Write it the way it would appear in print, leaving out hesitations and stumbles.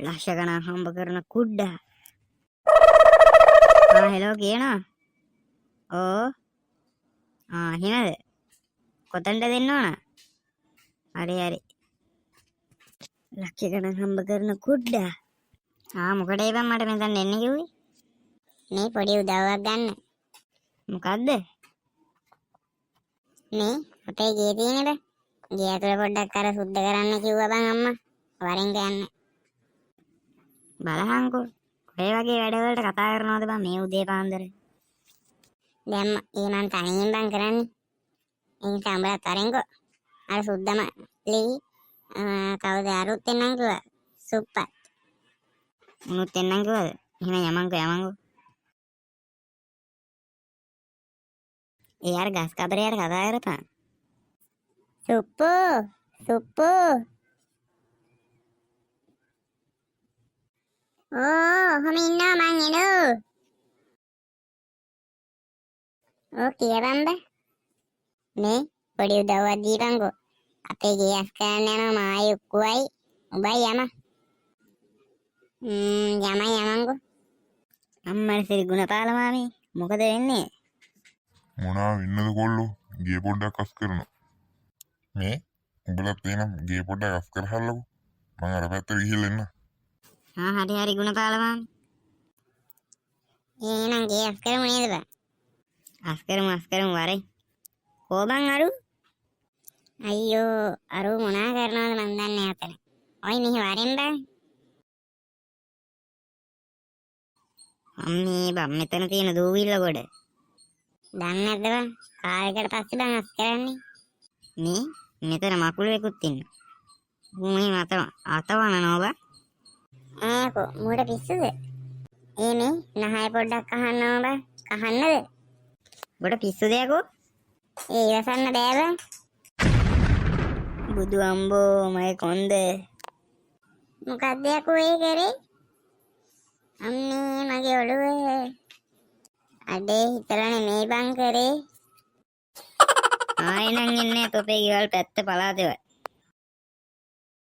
ලක්ෂ ගණන් හම්බ කරන කුඩ්ඩා. හෙලෝ කියනවා. ඕ හිනද කොතනද දෙන්න ඕන? හරි ලක්ෂ ගණන් හම්බ කරන කුඩ්ඩා. මොකටද බං මට මෙතන එන්න කිව්වේ? මේ පොඩි උදව්වක් ගන්න. මොකද්ද? මේ අපේ ගේ තියෙන බං. ගේ ඇතුළ පොඩ්ඩක් අර සුද්ධ කරන්න කිව්වා බං අම්මා. වරින් ගන්න. බලහන්කෝ. ඔය වගේ වැඩවලට කතා කරනවද බං මේ උදේ පාන්දර? දැන් මං තනියෙන් බං කරන්නේ. ඒ නිසා උඹලත් අරින්කෝ. අර සුද්ධම ලී කවුද අරුත් එන්නම් කිව්වා. සුප්පත්. උනුත් එන්නම් කිව්වද? එහෙනම් යමන්කෝ. ඒ අර ගස් කබරයට කතා කරපන්. සුප්පෝ. ඔහොම ඉන්නවා මං එනෝ. කියපන් බෑ. මේ පොඩි උදව්වක් දීපන්කෝ. අපේ ගේ අස් කරන්න යනවා මායි උක්කුවයි. උඹයි යමන්කෝ. අම්මයි සිරි ගුණපාල මාමී මොකද වෙන්නේ? මොනා වෙන්නද කොල්ලෝ? ගේ පොඩ්ඩක් අස් කරනවා. මේ උඹලත් එනම් ගේ පොඩ්ඩක් අස් කරහල්ලකෝ. මං අර පැත්තට ගිහිල්ලා එන්න. හරි ගුණපාල මාමී. එහෙනම් ගේ අස් කරමු නේද බං? අස් කරමු වරේ. කොබන් අරු? අයියෝ අරු මොනා කරනවද මන් දන්නේ අතන. ඔය මෙහි වරෙන් බං. අම්මේ බං මෙතන තියෙන දූවිල්ල ගොඩ. දන්නේ නැද්ද බං? කාලයකට පස්සේ බං අස් කරන්නේ. මේ මෙතන මකුළුවෙකුත් ඉන්නවා. මේ අතවනනවා බං. මූට පිස්සුද? මේ නහය පොඩ්ඩක් අහන්නව බං. අහන්නද? ඔබට පිස්සුද යකෝ? ඉවසන්න බෑ බං. බුදු අම්බෝ මගේ කොන්ද. මොකක්ද යකෝ ඒ කරේ? අම්මේ මගේ ඔළුව. අඩේ හිතලා නෙමෙයි බං කරේ. ආයෙනම් එන්නේ තොපේ ගෙවල් පැත්ත පළාතේ.